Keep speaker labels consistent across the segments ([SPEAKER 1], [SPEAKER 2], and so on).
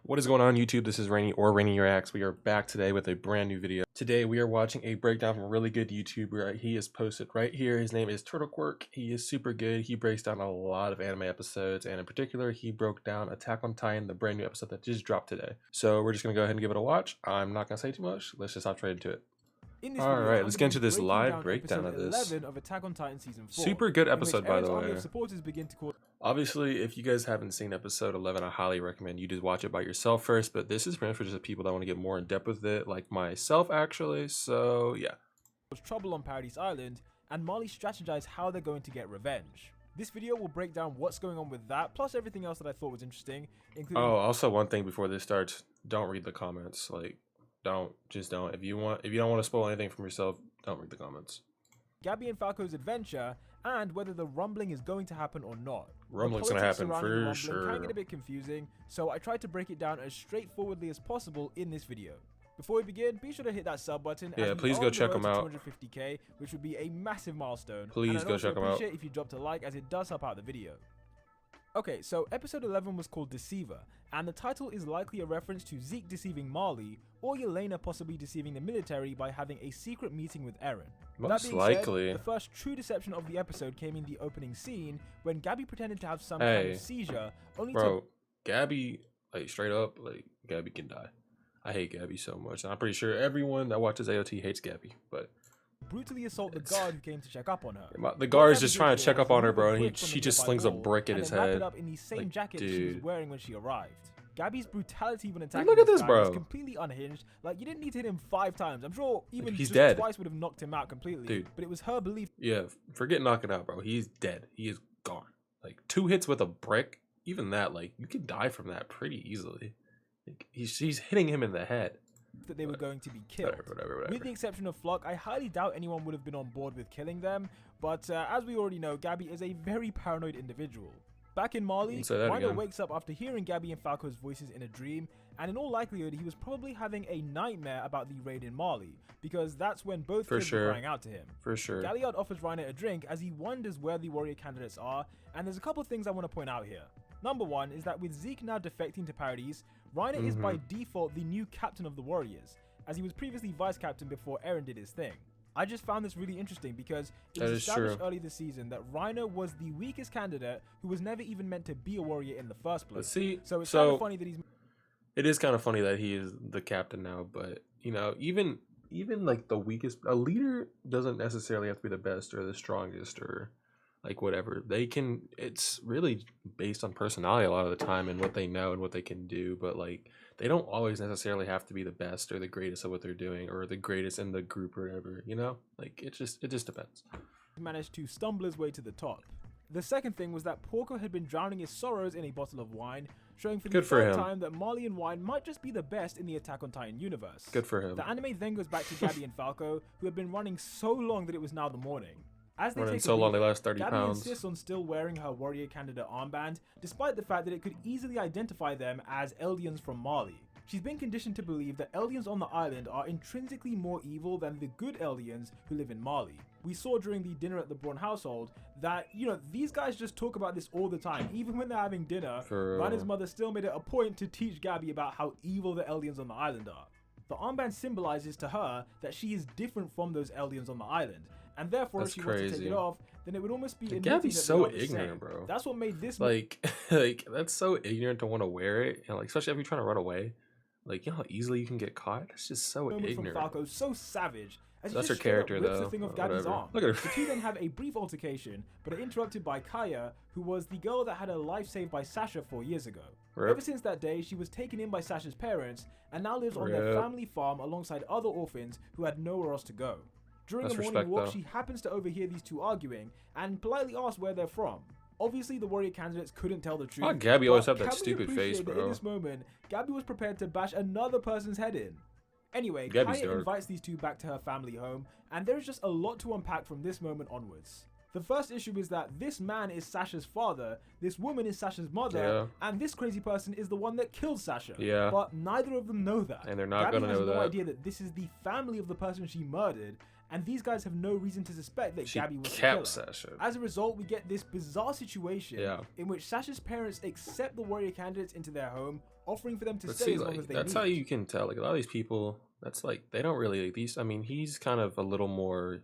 [SPEAKER 1] What is going on YouTube? This is Reiner or Reiner Reacts. We are back today with a brand new video. Today we are watching a breakdown from a really good YouTuber. He is posted right here. His name is QUIRK'S. He is super good. He breaks down a lot of anime episodes, and in particular he broke down Attack on Titan, the brand new episode that just dropped today. So we're just gonna go ahead and give it a watch. I'm not gonna say too much. Let's just hop straight into it. Alright, let's get into this live breakdown of this.
[SPEAKER 2] Of Attack on Titan season 4,
[SPEAKER 1] super good episode, by the way.
[SPEAKER 2] Supporters begin to call...
[SPEAKER 1] Obviously, if you guys haven't seen episode 11, I highly recommend you just watch it by yourself first, but this is pretty much for just the people that want to get more in depth with it, like myself actually, so yeah.
[SPEAKER 2] There's trouble on Paradis Island, and Marley strategize how they're going to get revenge. This video will break down what's going on with that, plus everything else that I thought was interesting, including...
[SPEAKER 1] Oh, also one thing before this starts, don't read the comments, like, don't. If you don't want to spoil anything from yourself, don't read the comments.
[SPEAKER 2] Gabi and Falco's adventure, and whether the rumbling is going to happen or not.
[SPEAKER 1] Rumbling's gonna happen for sure.
[SPEAKER 2] Can get a bit confusing, so I tried to break it down as straightforwardly as possible in this video. Before we begin, be sure to hit that sub button.
[SPEAKER 1] Yeah, please go check them out.
[SPEAKER 2] 250k, which would be a massive milestone.
[SPEAKER 1] Please go check them out.
[SPEAKER 2] Appreciate if you dropped a like, as it does help out the video. Okay, so episode 11 was called Deceiver, and the title is likely a reference to Zeke deceiving Marley, or Yelena possibly deceiving the military by having a secret meeting with Eren.
[SPEAKER 1] Most likely.
[SPEAKER 2] The first true deception of the episode came in the opening scene, when Gabi pretended to have some kind of seizure, only
[SPEAKER 1] Gabi, like straight up, like Gabi can die. I hate Gabi so much, and I'm pretty sure everyone that watches AOT hates Gabi, but...
[SPEAKER 2] brutally assault the guard who came to check up on her.
[SPEAKER 1] The guard is just trying to check up on her, bro, and she just slings a brick at his head.
[SPEAKER 2] It up in the same jacket
[SPEAKER 1] dude.
[SPEAKER 2] she was wearing when she arrived. Gabi's brutality when attacking
[SPEAKER 1] look at this, bro.
[SPEAKER 2] was completely unhinged. Like, you didn't need to hit him 5 times. I'm sure even
[SPEAKER 1] he's
[SPEAKER 2] just
[SPEAKER 1] dead.
[SPEAKER 2] twice would have knocked him out completely.
[SPEAKER 1] Dude.
[SPEAKER 2] But it was her belief.
[SPEAKER 1] Yeah, forget knocking out, bro. He's dead. He is gone. Like 2 hits with a brick, even that, like you can die from that pretty easily. Like, he's hitting him in the head.
[SPEAKER 2] That they were going to be killed.
[SPEAKER 1] Whatever.
[SPEAKER 2] With the exception of Flock, I highly doubt anyone would have been on board with killing them. But as we already know, Gabi is a very paranoid individual. Back in Marley, Reiner wakes up after hearing Gabi and Falco's voices in a dream, and in all likelihood, he was probably having a nightmare about the raid in Marley, because that's when both kids were crying out to him.
[SPEAKER 1] For sure.
[SPEAKER 2] Galliard offers Reiner a drink as he wonders where the warrior candidates are, and there's a couple of things I want to point out here. Number one is that with Zeke now defecting to Paradis, Reiner is by default the new captain of the Warriors, as he was previously vice captain before Eren did his thing. I just found this really interesting because it was established early this season that Reiner was the weakest candidate who was never even meant to be a warrior in the first place. So it's kind of funny that he's...
[SPEAKER 1] It is kind of funny that he is the captain now, but you know, even like the weakest, a leader doesn't necessarily have to be the best or the strongest or like whatever. It's really based on personality a lot of the time and what they know and what they can do, but like they don't always necessarily have to be the best or the greatest at what they're doing or the greatest in the group or whatever, you know? Like it just depends.
[SPEAKER 2] He managed to stumble his way to the top. The second thing was that Porco had been drowning his sorrows in a bottle of wine, showing for the third time that Marley and wine might just be the best in the Attack on Titan universe.
[SPEAKER 1] Good for him.
[SPEAKER 2] The anime then goes back to Gabi and Falco, who had been running so long that it was now the morning. As they take
[SPEAKER 1] so long they lost 30
[SPEAKER 2] Gabi
[SPEAKER 1] pounds.
[SPEAKER 2] insists on still wearing her warrior candidate armband, despite the fact that it could easily identify them as Eldians from Marley. She's been conditioned to believe that Eldians on the island are intrinsically more evil than the good Eldians who live in Marley. We saw during the dinner at the Braun household that, you know, these guys just talk about this all the time. Even when they're having dinner, Reiner's mother still made it a point to teach Gabi about how evil the Eldians on the island are. The armband symbolizes to her that she is different from those Eldians on the island, and therefore if she wants to take it off, then it would almost be
[SPEAKER 1] Gabi's so ignorant, bro.
[SPEAKER 2] That's what made this
[SPEAKER 1] like that's so ignorant to want to wear it, and like especially if you're trying to run away. Like, you know how easily you can get caught? That's just so ignorant.
[SPEAKER 2] From Falco, so savage. As
[SPEAKER 1] that's her character, though.
[SPEAKER 2] The thing of Gabi's arm.
[SPEAKER 1] Look at her.
[SPEAKER 2] The two then have a brief altercation, but are interrupted by Kaya, who was the girl that had her life saved by Sasha 4 years ago. Ever since that day, she was taken in by Sasha's parents, and now lives on their family farm alongside other orphans who had nowhere else to go. During a morning walk, she happens to overhear these two arguing, and politely asks where they're from. Obviously, the warrior candidates couldn't tell the truth.
[SPEAKER 1] Why Gabi always have that stupid face, bro?
[SPEAKER 2] In this moment, Gabi was prepared to bash another person's head in. Anyway, Kaya invites these two back to her family home, and there's just a lot to unpack from this moment onwards. The first issue is that this man is Sasha's father, this woman is Sasha's mother, and this crazy person is the one that killed Sasha.
[SPEAKER 1] Yeah.
[SPEAKER 2] But neither of them know that.
[SPEAKER 1] And they're not
[SPEAKER 2] Gabi
[SPEAKER 1] gonna
[SPEAKER 2] has
[SPEAKER 1] know
[SPEAKER 2] no
[SPEAKER 1] that.
[SPEAKER 2] idea that this is the family of the person she murdered, and these guys have no reason to suspect that
[SPEAKER 1] She
[SPEAKER 2] Gabi was the
[SPEAKER 1] kept
[SPEAKER 2] killer.
[SPEAKER 1] Sasha.
[SPEAKER 2] As a result, we get this bizarre situation in which Sasha's parents accept the warrior candidates into their home, offering for them to stay as long as they
[SPEAKER 1] that's
[SPEAKER 2] need.
[SPEAKER 1] how you can tell. Like, a lot of these people, that's like, they don't really, these, I mean, he's kind of a little more,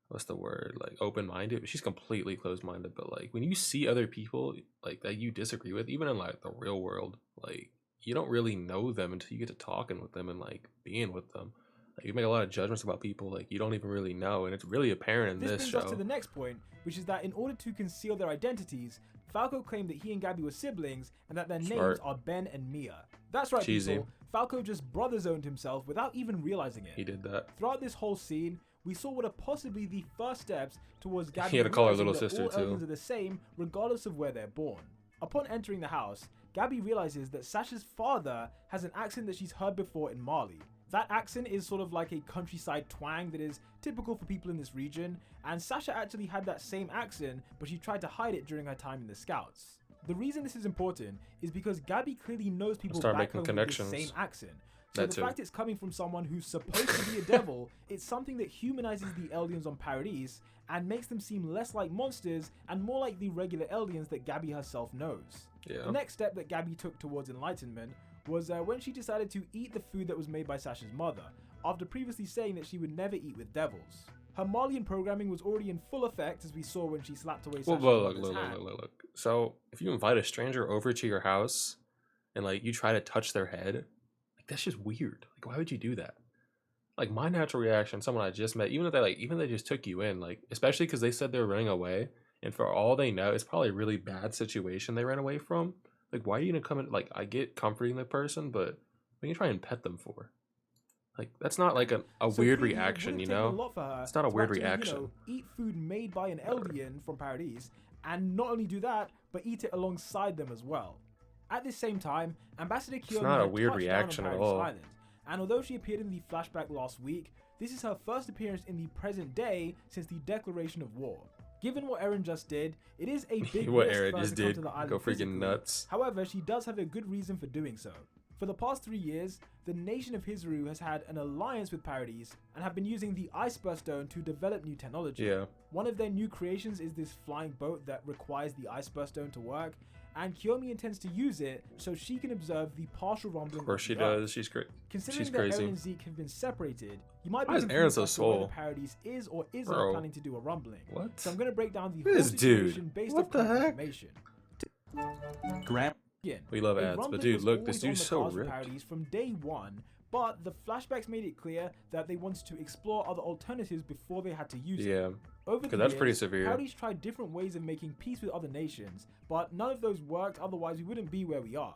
[SPEAKER 1] what's the word, like, open-minded. She's completely closed-minded. But like, when you see other people like that you disagree with, even in like the real world, like, you don't really know them until you get to talking with them and like being with them. Like, you make a lot of judgments about people like you don't even really know, and it's really apparent in this show.
[SPEAKER 2] This brings us to the next point, which is that in order to conceal their identities, Falco claimed that he and Gabi were siblings and that their names are Ben and Mia. That's right, people. Falco just brother-zoned himself without even realizing it.
[SPEAKER 1] He did that.
[SPEAKER 2] Throughout this whole scene, we saw what are possibly the first steps towards Gabi
[SPEAKER 1] He had to call her little
[SPEAKER 2] realizing
[SPEAKER 1] sister
[SPEAKER 2] that all
[SPEAKER 1] too.
[SPEAKER 2] aliens are the same, regardless of where they're born. Upon entering the house, Gabi realizes that Sasha's father has an accent that she's heard before in Marley. That accent is sort of like a countryside twang that is typical for people in this region, and Sasha actually had that same accent, but she tried to hide it during her time in the Scouts. The reason this is important is because Gabi clearly knows people back home with the same accent. So the fact it's coming from someone who's supposed to be a devil, it's something that humanizes the aliens on Paradis and makes them seem less like monsters and more like the regular aliens that Gabi herself knows.
[SPEAKER 1] Yeah.
[SPEAKER 2] The next step that Gabi took towards enlightenment was when she decided to eat the food that was made by Sasha's mother, after previously saying that she would never eat with devils. Her Marleyan programming was already in full effect, as we saw when she slapped away Sasha's mother's hand.
[SPEAKER 1] Look. So, if you invite a stranger over to your house, and like you try to touch their head, like that's just weird. Like, why would you do that? Like, my natural reaction, someone I just met, even if they just took you in, like, especially because they said they were running away, and for all they know, it's probably a really bad situation they ran away from. Like, why are you gonna come in? Like, I get comforting the person, but what are you trying to pet them for? Like, that's not like a weird reaction, you know? It's not a weird reaction.
[SPEAKER 2] You know, eat food made by an alien from Paradis, and not only do that, but eat it alongside them as well. At the same time, Ambassador Kiyomi
[SPEAKER 1] it's not a weird reaction at all.
[SPEAKER 2] Island, and although she appeared in the flashback last week, this is her first appearance in the present day since the declaration of war. Given what Eren just did, it is a big
[SPEAKER 1] what
[SPEAKER 2] risk
[SPEAKER 1] Eren
[SPEAKER 2] for her
[SPEAKER 1] just
[SPEAKER 2] to come
[SPEAKER 1] did,
[SPEAKER 2] to the island
[SPEAKER 1] go freaking
[SPEAKER 2] physically.
[SPEAKER 1] nuts.
[SPEAKER 2] However, she does have a good reason for doing so. For the past 3 years, the nation of Hizuru has had an alliance with Paradis and have been using the Iceburst Stone to develop new technology.
[SPEAKER 1] Yeah.
[SPEAKER 2] One of their new creations is this flying boat that requires the Iceburst Stone to work, and Kiyomi intends to use it so she can observe the partial rumbling.
[SPEAKER 1] Of course she
[SPEAKER 2] Earth.
[SPEAKER 1] does. She's great.
[SPEAKER 2] Considering that Eren and Zeke have been separated, you might be
[SPEAKER 1] Why is
[SPEAKER 2] confused
[SPEAKER 1] Eren so
[SPEAKER 2] as to whether
[SPEAKER 1] swole?
[SPEAKER 2] Paradis is or isn't
[SPEAKER 1] Bro.
[SPEAKER 2] planning to do a rumbling.
[SPEAKER 1] What?
[SPEAKER 2] So I'm going to break down the
[SPEAKER 1] Who
[SPEAKER 2] whole
[SPEAKER 1] is this dude?
[SPEAKER 2] situation based
[SPEAKER 1] What
[SPEAKER 2] off
[SPEAKER 1] the
[SPEAKER 2] current
[SPEAKER 1] heck?
[SPEAKER 2] information.
[SPEAKER 1] We love
[SPEAKER 2] A
[SPEAKER 1] ads, but
[SPEAKER 2] rumbling
[SPEAKER 1] dude,
[SPEAKER 2] was
[SPEAKER 1] look, this
[SPEAKER 2] always
[SPEAKER 1] dude's
[SPEAKER 2] on the
[SPEAKER 1] so
[SPEAKER 2] cards for
[SPEAKER 1] ripped.
[SPEAKER 2] Paradis from day one, but the flashbacks made it clear that they wanted to explore other alternatives before they had to use it.
[SPEAKER 1] Yeah.
[SPEAKER 2] Over the
[SPEAKER 1] Because that's pretty
[SPEAKER 2] years,
[SPEAKER 1] severe.
[SPEAKER 2] Paradis tried different ways of making peace with other nations, but none of those worked, otherwise we wouldn't be where we are.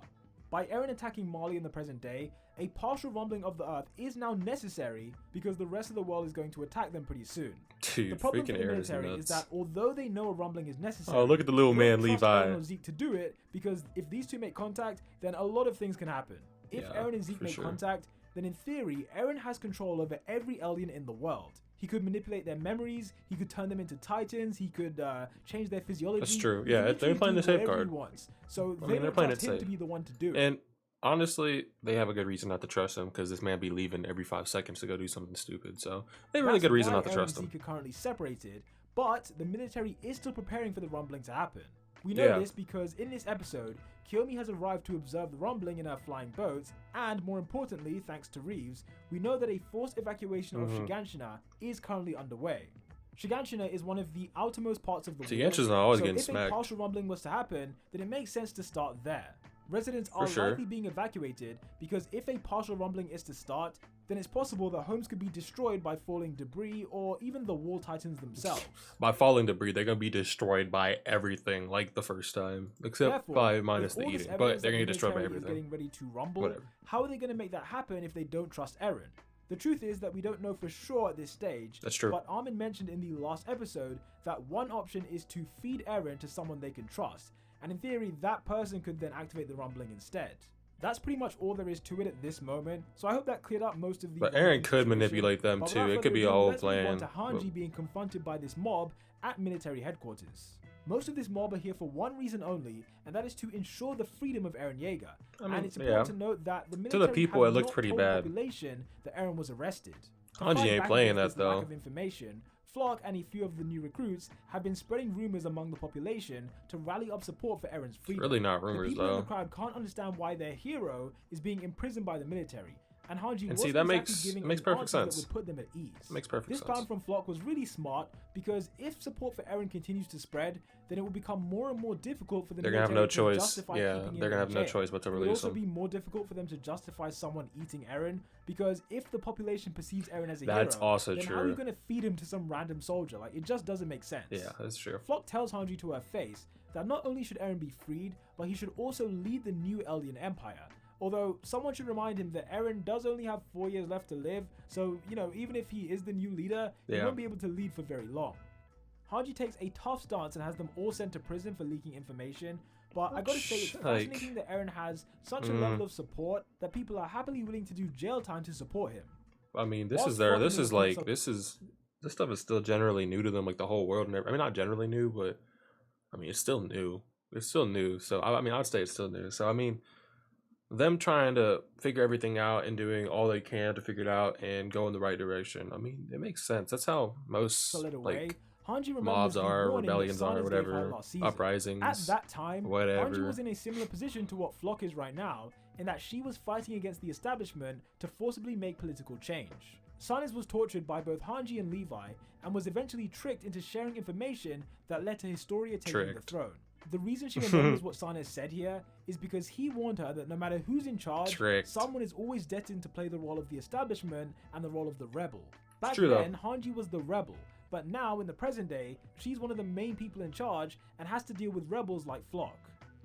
[SPEAKER 2] By Eren attacking Marley in the present day, a partial rumbling of the earth is now necessary because the rest of the world is going to attack them pretty soon.
[SPEAKER 1] Dude,
[SPEAKER 2] The problem for
[SPEAKER 1] freaking
[SPEAKER 2] the
[SPEAKER 1] Eren is
[SPEAKER 2] military is
[SPEAKER 1] nuts.
[SPEAKER 2] that although they know a rumbling is necessary,
[SPEAKER 1] Oh, look at the little
[SPEAKER 2] they don't
[SPEAKER 1] man,
[SPEAKER 2] trust Eren
[SPEAKER 1] Levi.
[SPEAKER 2] or Zeke to do it, because if these two make contact, then a lot of things can happen. If
[SPEAKER 1] Yeah,
[SPEAKER 2] Eren and Zeke
[SPEAKER 1] for
[SPEAKER 2] make
[SPEAKER 1] sure.
[SPEAKER 2] contact, then in theory, Eren has control over every alien in the world. He could manipulate their memories, he could turn them into titans, he could change their physiology.
[SPEAKER 1] That's true.
[SPEAKER 2] He
[SPEAKER 1] Yeah,
[SPEAKER 2] can
[SPEAKER 1] they're
[SPEAKER 2] literally
[SPEAKER 1] playing
[SPEAKER 2] do
[SPEAKER 1] the safe
[SPEAKER 2] whatever he
[SPEAKER 1] card.
[SPEAKER 2] wants. So
[SPEAKER 1] I
[SPEAKER 2] they
[SPEAKER 1] mean, they're
[SPEAKER 2] don't
[SPEAKER 1] playing
[SPEAKER 2] trust
[SPEAKER 1] it
[SPEAKER 2] him
[SPEAKER 1] safe.
[SPEAKER 2] to be the one to do it.
[SPEAKER 1] And honestly, they have a good reason not to trust him because this man be leaving every 5 seconds to go do something stupid. So they have a really
[SPEAKER 2] That's
[SPEAKER 1] good reason
[SPEAKER 2] why
[SPEAKER 1] not to
[SPEAKER 2] Eren
[SPEAKER 1] trust
[SPEAKER 2] and
[SPEAKER 1] him.
[SPEAKER 2] Zeke are currently separated, but the military is still preparing for the rumbling to happen. We know this because in this episode, Kiyomi has arrived to observe the rumbling in her flying boat, and more importantly, thanks to Reeves, we know that a forced evacuation of Shiganshina is currently underway. Shiganshina is one of the outermost parts of the world,
[SPEAKER 1] Shiganshina's not always
[SPEAKER 2] so
[SPEAKER 1] getting
[SPEAKER 2] if a
[SPEAKER 1] smacked.
[SPEAKER 2] partial rumbling was to happen, then it makes sense to start there. Residents
[SPEAKER 1] For
[SPEAKER 2] are
[SPEAKER 1] sure.
[SPEAKER 2] likely being evacuated because if a partial rumbling is to start, then it's possible that homes could be destroyed by falling debris or even the wall titans themselves.
[SPEAKER 1] By falling debris, they're gonna be destroyed by everything, like the first time, except
[SPEAKER 2] Therefore,
[SPEAKER 1] by minus
[SPEAKER 2] with
[SPEAKER 1] the
[SPEAKER 2] all this
[SPEAKER 1] eating.
[SPEAKER 2] evidence
[SPEAKER 1] But they're
[SPEAKER 2] that
[SPEAKER 1] gonna
[SPEAKER 2] the
[SPEAKER 1] get destroyed by
[SPEAKER 2] military is
[SPEAKER 1] everything.
[SPEAKER 2] getting ready to rumble,
[SPEAKER 1] Whatever.
[SPEAKER 2] how are they going to make that happen if they don't trust Eren? The truth is that we don't know for sure at this stage.
[SPEAKER 1] That's true.
[SPEAKER 2] But Armin mentioned in the last episode that one option is to feed Eren to someone they can trust, and in theory, that person could then activate the rumbling instead. That's pretty much all there is to it at this moment, so I hope that cleared up most of the...
[SPEAKER 1] But Eren could manipulate them too. It could be a whole plan.
[SPEAKER 2] Let's move on to Hanji being confronted by this mob at military headquarters. Most of this mob are here for one reason only, and that is to ensure the freedom of Eren Yeager. And it's important to note that the military
[SPEAKER 1] to the people, it looked
[SPEAKER 2] not
[SPEAKER 1] pretty
[SPEAKER 2] told
[SPEAKER 1] bad.
[SPEAKER 2] The population that Eren was arrested.
[SPEAKER 1] Hanji ain't playing that though.
[SPEAKER 2] Lack of information, Flock and a few of the new recruits have been spreading rumors among the population to rally up support for Eren's freedom.
[SPEAKER 1] Really not rumors
[SPEAKER 2] the people
[SPEAKER 1] though.
[SPEAKER 2] In the crowd can't understand why their hero is being imprisoned by the military. And Hanji
[SPEAKER 1] and
[SPEAKER 2] wasn't
[SPEAKER 1] see, that
[SPEAKER 2] exactly
[SPEAKER 1] makes perfect sense.
[SPEAKER 2] That would put them at ease.
[SPEAKER 1] Makes perfect
[SPEAKER 2] this
[SPEAKER 1] sense.
[SPEAKER 2] plan from Flock was really smart because if support for Eren continues to spread, then it will become more and more difficult for the
[SPEAKER 1] they're
[SPEAKER 2] military
[SPEAKER 1] gonna have no
[SPEAKER 2] to
[SPEAKER 1] choice.
[SPEAKER 2] justify
[SPEAKER 1] Yeah,
[SPEAKER 2] keeping
[SPEAKER 1] they're
[SPEAKER 2] him
[SPEAKER 1] gonna have
[SPEAKER 2] in
[SPEAKER 1] no
[SPEAKER 2] jail.
[SPEAKER 1] choice but to
[SPEAKER 2] It will
[SPEAKER 1] release
[SPEAKER 2] also
[SPEAKER 1] him.
[SPEAKER 2] be more difficult for them to justify someone eating Eren because if the population perceives Eren as a
[SPEAKER 1] That's
[SPEAKER 2] hero,
[SPEAKER 1] also
[SPEAKER 2] then
[SPEAKER 1] true.
[SPEAKER 2] how are you going to feed him to some random soldier? Like, it just doesn't make sense.
[SPEAKER 1] Yeah, that's true.
[SPEAKER 2] Flock tells Hanji to her face that not only should Eren be freed, but he should also lead the new Eldian Empire. Although, someone should remind him that Eren does only have 4 years left to live, so, you know, even if he is the new leader, he won't be able to lead for very long. Hanji takes a tough stance and has them all sent to prison for leaking information, but I gotta say it's fascinating that Eren has such a level of support that people are happily willing to do jail time to support him.
[SPEAKER 1] I mean, this stuff is still generally new to them, like the whole world. I mean, not generally new, but I mean, it's still new. It's still new. So I mean, I'd say it's still new. So I mean, them trying to figure everything out and doing all they can to figure it out and go in the right direction. I mean, it makes sense. That's how most like mobs are, rebellions are, whatever, uprisings.
[SPEAKER 2] At that time,
[SPEAKER 1] whatever.
[SPEAKER 2] Hanji was in a similar position to what Flock is right now, in that she was fighting against the establishment to forcibly make political change. Sanez was tortured by both Hanji and Levi, and was eventually tricked into sharing information that led to Historia taking the throne. The reason she remembers what Sanez said here is because he warned her that no matter who's in charge, someone is always destined to play the role of the establishment and the role of the rebel. Back then, Hanji was the rebel, but now in the present day, she's one of the main people in charge and has to deal with rebels like Flock.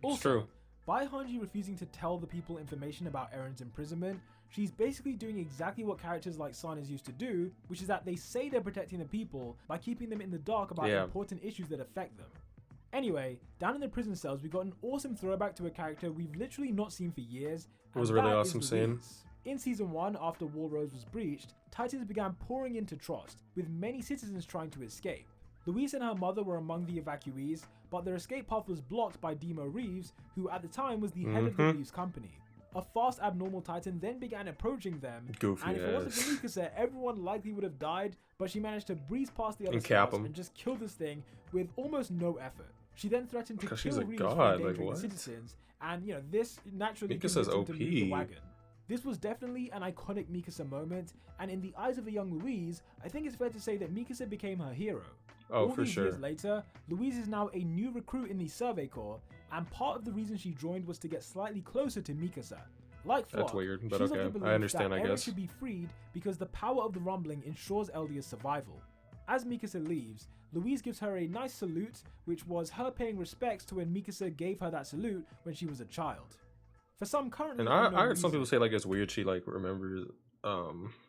[SPEAKER 2] Also, by Hanji refusing to tell the people information about Eren's imprisonment, she's basically doing exactly what characters like Sanez used to do, which is that they say they're protecting the people by keeping them in the dark about important issues that affect them. Anyway, down in the prison cells, we got an awesome throwback to a character we've literally not seen for years.
[SPEAKER 1] It was a really awesome scene.
[SPEAKER 2] In Season 1, after Wall Rose was breached, Titans began pouring into Trost, with many citizens trying to escape. Louise and her mother were among the evacuees, but their escape path was blocked by Demo Reeves, who at the time was the head of the Reeves Company. A fast abnormal Titan then began approaching them, and if it wasn't for Mikasa, everyone likely would have died, but she managed to breeze past the other scouts and just kill this thing with almost no effort. She then threatened to kill Reeves for endangering the citizens, and you know, this naturally convinced him to move the wagon. This was definitely an iconic Mikasa moment, and in the eyes of a young Louise, I think it's fair to say that Mikasa became her hero. All these years later, Louise is now a new recruit in the Survey Corps, and part of the reason she joined was to get slightly closer to Mikasa. Like Flock,
[SPEAKER 1] that's weird, but
[SPEAKER 2] she's
[SPEAKER 1] okay,
[SPEAKER 2] of the belief
[SPEAKER 1] I understand,
[SPEAKER 2] that
[SPEAKER 1] I
[SPEAKER 2] Eren
[SPEAKER 1] guess.
[SPEAKER 2] should be freed because the power of the rumbling ensures Eldia's survival. As Mikasa leaves, Louise gives her a nice salute, which was her paying respects to when Mikasa gave her that salute when she was a child. For some currently
[SPEAKER 1] and I heard some people say like it's weird she like remembers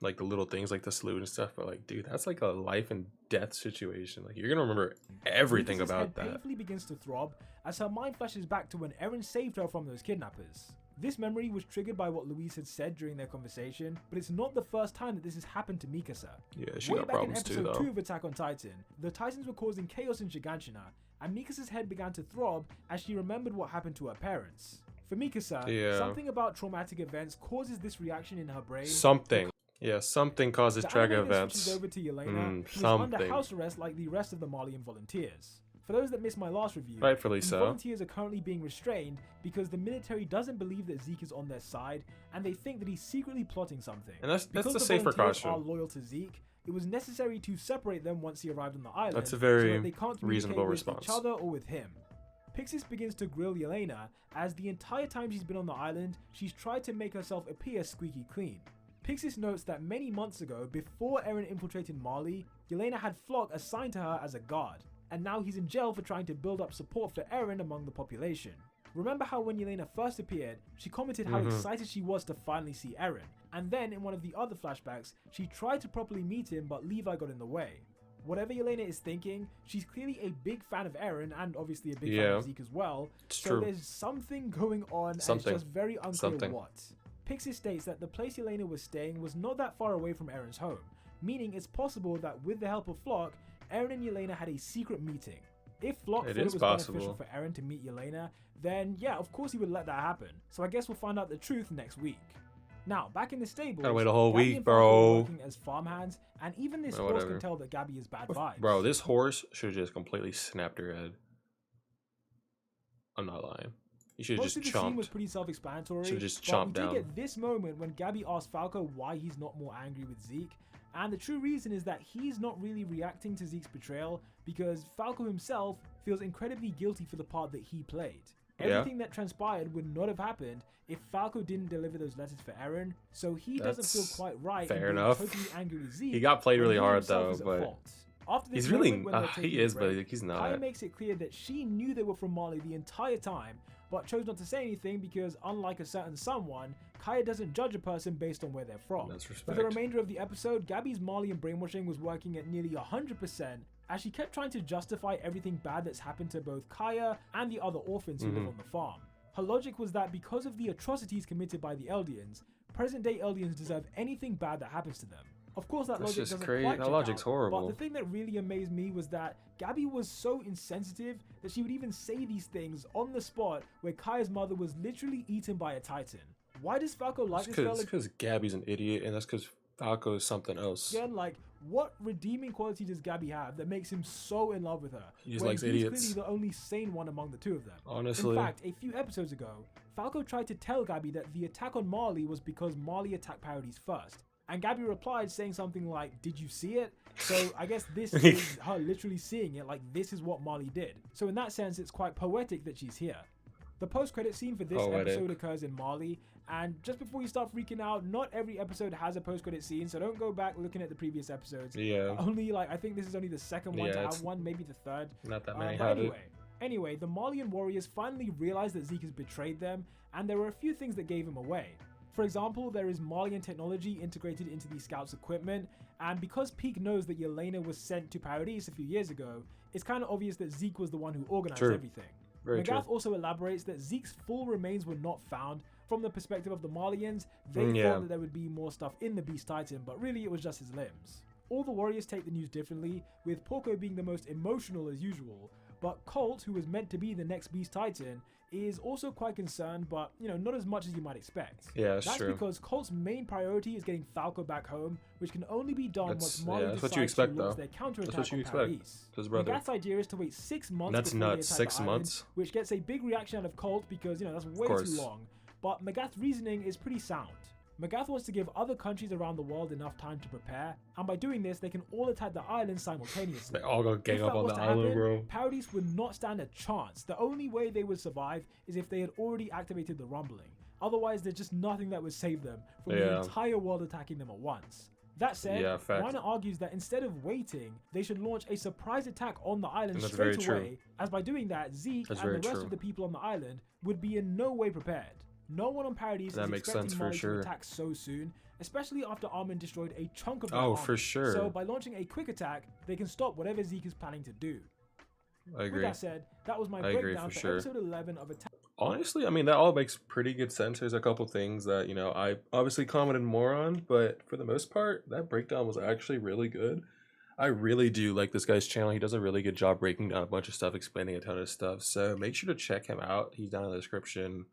[SPEAKER 1] like the little things like the salute and stuff, but like dude, that's like a life and death situation. Like you're gonna remember everything about that.
[SPEAKER 2] Painfully begins to throb as her mind flashes back to when Eren saved her from those kidnappers. This memory was triggered by what Louise had said during their conversation, but it's not the first time that this has happened to Mikasa.
[SPEAKER 1] Yeah, she got problems too, though.
[SPEAKER 2] Way back in episode 2 of Attack on Titan, the Titans were causing chaos in Shiganshina, and Mikasa's head began to throb as she remembered what happened to her parents. For Mikasa, something about traumatic events causes this reaction in her brain.
[SPEAKER 1] Something causes traumatic events.
[SPEAKER 2] Switches over to Yelena, who is under house arrest like the rest of the Marleyan volunteers. For those that missed my last review,
[SPEAKER 1] rightfully
[SPEAKER 2] the volunteers are currently being restrained because the military doesn't believe that Zeke is on their side, and they think that he's secretly plotting something.
[SPEAKER 1] And that's the
[SPEAKER 2] Because
[SPEAKER 1] safe precaution.
[SPEAKER 2] are loyal to Zeke, it was necessary to separate them once he arrived on the island.
[SPEAKER 1] That's a very
[SPEAKER 2] so that they can't
[SPEAKER 1] reasonable
[SPEAKER 2] with
[SPEAKER 1] response.
[SPEAKER 2] each other or with him. Pixis begins to grill Yelena, as the entire time she's been on the island, she's tried to make herself appear squeaky clean. Pixis notes that many months ago, before Eren infiltrated Marley, Yelena had Flock assigned to her as a guard, and now he's in jail for trying to build up support for Eren among the population. Remember how when Yelena first appeared, she commented how excited she was to finally see Eren, and then in one of the other flashbacks, she tried to properly meet him but Levi got in the way. Whatever Yelena is thinking, she's clearly a big fan of Eren and obviously a big fan
[SPEAKER 1] Yeah.
[SPEAKER 2] of Zeke as well.
[SPEAKER 1] It's
[SPEAKER 2] So
[SPEAKER 1] true.
[SPEAKER 2] there's something going on
[SPEAKER 1] Something.
[SPEAKER 2] and it's just very unclear
[SPEAKER 1] Something.
[SPEAKER 2] what. Pixie states that the place Yelena was staying was not that far away from Eren's home, meaning it's possible that with the help of Flock, Eren and Yelena had a secret meeting. If Flock
[SPEAKER 1] It
[SPEAKER 2] thought it
[SPEAKER 1] is
[SPEAKER 2] was beneficial for Eren to meet Yelena, then yeah, of course he would let that happen. So I guess we'll find out the truth next week. Now, back in the stables,
[SPEAKER 1] Gotta wait a whole
[SPEAKER 2] Gabi
[SPEAKER 1] week,
[SPEAKER 2] and Falco are
[SPEAKER 1] bro.
[SPEAKER 2] working as farmhands, and even this horse
[SPEAKER 1] Whatever.
[SPEAKER 2] can tell that Gabi is bad vibes.
[SPEAKER 1] Bro, this horse should have just completely snapped her head. I'm not lying. You should have
[SPEAKER 2] Most
[SPEAKER 1] just
[SPEAKER 2] of the scene was
[SPEAKER 1] chomped.
[SPEAKER 2] pretty self-explanatory,
[SPEAKER 1] Should've just
[SPEAKER 2] but we
[SPEAKER 1] chomped
[SPEAKER 2] did
[SPEAKER 1] down.
[SPEAKER 2] get this moment when Gabi asked Falco why he's not more angry with Zeke, and the true reason is that he's not really reacting to Zeke's betrayal because Falco himself feels incredibly guilty for the part that he played.
[SPEAKER 1] Yeah.
[SPEAKER 2] Everything that transpired would not have happened if Falco didn't deliver those letters for Eren, so he doesn't
[SPEAKER 1] That's
[SPEAKER 2] feel quite right
[SPEAKER 1] fair
[SPEAKER 2] in being
[SPEAKER 1] enough.
[SPEAKER 2] totally angry with Zeke.
[SPEAKER 1] He got played
[SPEAKER 2] when
[SPEAKER 1] really
[SPEAKER 2] he
[SPEAKER 1] hard
[SPEAKER 2] himself
[SPEAKER 1] though,
[SPEAKER 2] is at
[SPEAKER 1] but
[SPEAKER 2] fault. After this
[SPEAKER 1] he's really
[SPEAKER 2] moment when they're taking
[SPEAKER 1] he
[SPEAKER 2] a
[SPEAKER 1] is, but
[SPEAKER 2] break,
[SPEAKER 1] he's
[SPEAKER 2] Kaya
[SPEAKER 1] not.
[SPEAKER 2] makes it clear that she knew they were from Marley the entire time, but chose not to say anything because, unlike a certain someone, Kaya doesn't judge a person based on where they're from.
[SPEAKER 1] That's
[SPEAKER 2] For
[SPEAKER 1] respect.
[SPEAKER 2] the remainder of the episode, Gabi's Marley and brainwashing was working at nearly 100%, as she kept trying to justify everything bad that's happened to both Kaya and the other orphans who live on the farm. Her logic was that because of the atrocities committed by the Eldians, present-day Eldians deserve anything bad that happens to them. Of course, that
[SPEAKER 1] That's
[SPEAKER 2] logic
[SPEAKER 1] just
[SPEAKER 2] doesn't
[SPEAKER 1] crazy.
[SPEAKER 2] quite
[SPEAKER 1] That
[SPEAKER 2] check
[SPEAKER 1] logic's
[SPEAKER 2] out,
[SPEAKER 1] horrible.
[SPEAKER 2] But the thing that really amazed me was that Gabi was so insensitive that she would even say these things on the spot where Kaya's mother was literally eaten by a titan. Why does Falco like this girl
[SPEAKER 1] Because Gabby's an idiot, and that's because Falco is something else.
[SPEAKER 2] again? Like, what redeeming quality does Gabi have that makes him so in love with her?
[SPEAKER 1] He just
[SPEAKER 2] when
[SPEAKER 1] likes
[SPEAKER 2] he's
[SPEAKER 1] idiots.
[SPEAKER 2] clearly the only sane one among the two of them.
[SPEAKER 1] Honestly.
[SPEAKER 2] In fact, a few episodes ago, Falco tried to tell Gabi that the attack on Marley was because Marley attacked Paradis first. And Gabi replied saying something like, "Did you see it?" So I guess this is her literally seeing it, like this is what Marley did. So in that sense, it's quite poetic that she's here. The post-credit scene for this
[SPEAKER 1] Poetic.
[SPEAKER 2] episode occurs in Marley, and just before you start freaking out, not every episode has a post-credit scene, so don't go back looking at the previous episodes.
[SPEAKER 1] Yeah.
[SPEAKER 2] Only like, I think this is only the second one
[SPEAKER 1] Yeah,
[SPEAKER 2] to
[SPEAKER 1] it's
[SPEAKER 2] have one, maybe the third.
[SPEAKER 1] Not that many
[SPEAKER 2] But
[SPEAKER 1] have it.
[SPEAKER 2] anyway, the Marleyan warriors finally realize that Zeke has betrayed them, and there were a few things that gave him away. For example, there is Marleyan technology integrated into the scouts' equipment, and because Peak knows that Yelena was sent to Paradis a few years ago, it's kind of obvious that Zeke was the one who organized
[SPEAKER 1] True.
[SPEAKER 2] everything.
[SPEAKER 1] Very true.
[SPEAKER 2] Magath also elaborates that Zeke's full remains were not found. From the perspective of the Marleyans, they
[SPEAKER 1] Yeah.
[SPEAKER 2] thought that there would be more stuff in the Beast Titan, but really it was just his limbs. All the warriors take the news differently, with Porco being the most emotional as usual, but Colt, who was meant to be the next Beast Titan, is also quite concerned, but not as much as you might expect.
[SPEAKER 1] Yeah, that's
[SPEAKER 2] That's
[SPEAKER 1] true.
[SPEAKER 2] because Colt's main priority is getting Falco back home, which can only be done
[SPEAKER 1] That's-
[SPEAKER 2] once Marley
[SPEAKER 1] yeah, that's what you
[SPEAKER 2] decides
[SPEAKER 1] expect,
[SPEAKER 2] to launch
[SPEAKER 1] though.
[SPEAKER 2] their counterattack
[SPEAKER 1] That's what you
[SPEAKER 2] on
[SPEAKER 1] expect.
[SPEAKER 2] Paradis.
[SPEAKER 1] To his brother.
[SPEAKER 2] Magath's idea is to wait 6 months
[SPEAKER 1] That's
[SPEAKER 2] before they
[SPEAKER 1] nuts.
[SPEAKER 2] attack
[SPEAKER 1] 6
[SPEAKER 2] the island,
[SPEAKER 1] months?
[SPEAKER 2] which gets a big reaction out of Colt because, that's way
[SPEAKER 1] course.
[SPEAKER 2] too long. But Magath's reasoning is pretty sound. Magath wants to give other countries around the world enough time to prepare, and by doing this, they can all attack the island simultaneously.
[SPEAKER 1] They all go gang
[SPEAKER 2] If
[SPEAKER 1] up
[SPEAKER 2] that
[SPEAKER 1] on
[SPEAKER 2] was
[SPEAKER 1] the
[SPEAKER 2] to
[SPEAKER 1] island,
[SPEAKER 2] happen,
[SPEAKER 1] bro.
[SPEAKER 2] Paradis would not stand a chance. The only way they would survive is if they had already activated the rumbling. Otherwise, there's just nothing that would save them from the
[SPEAKER 1] Yeah.
[SPEAKER 2] entire world attacking them at once. That said,
[SPEAKER 1] Yeah, fact.
[SPEAKER 2] Reiner argues that instead of waiting, they should launch a surprise attack on the island
[SPEAKER 1] And that's
[SPEAKER 2] straight
[SPEAKER 1] very
[SPEAKER 2] away, as by doing that, Zeke
[SPEAKER 1] That's
[SPEAKER 2] and the
[SPEAKER 1] very
[SPEAKER 2] rest
[SPEAKER 1] true.
[SPEAKER 2] of the people on the island would be in no way prepared. No one on Paradis
[SPEAKER 1] That
[SPEAKER 2] is
[SPEAKER 1] makes
[SPEAKER 2] expecting
[SPEAKER 1] sense for
[SPEAKER 2] Marley
[SPEAKER 1] sure.
[SPEAKER 2] to attack so soon, especially after Armin destroyed a chunk of their
[SPEAKER 1] Oh,
[SPEAKER 2] army.
[SPEAKER 1] for sure.
[SPEAKER 2] So by launching a quick attack, they can stop whatever Zeke is planning to do.
[SPEAKER 1] I agree.
[SPEAKER 2] With that said, that was my
[SPEAKER 1] I agree
[SPEAKER 2] breakdown
[SPEAKER 1] for
[SPEAKER 2] for
[SPEAKER 1] sure.
[SPEAKER 2] episode 11 of Attack.
[SPEAKER 1] Honestly, I mean, that all makes pretty good sense. There's a couple things that, I obviously commented more on, but for the most part, that breakdown was actually really good. I really do like this guy's channel. He does a really good job breaking down a bunch of stuff, explaining a ton of stuff. So make sure to check him out. He's down in the description.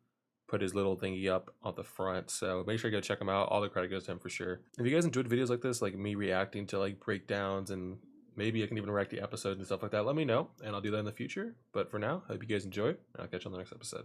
[SPEAKER 1] Put his little thingy up on the front. So make sure you go check him out. All the credit goes to him for sure. If you guys enjoyed videos like this, like me reacting to like breakdowns, and maybe I can even react to episodes and stuff like that, let me know and I'll do that in the future. But for now, I hope you guys enjoy, and I'll catch you on the next episode.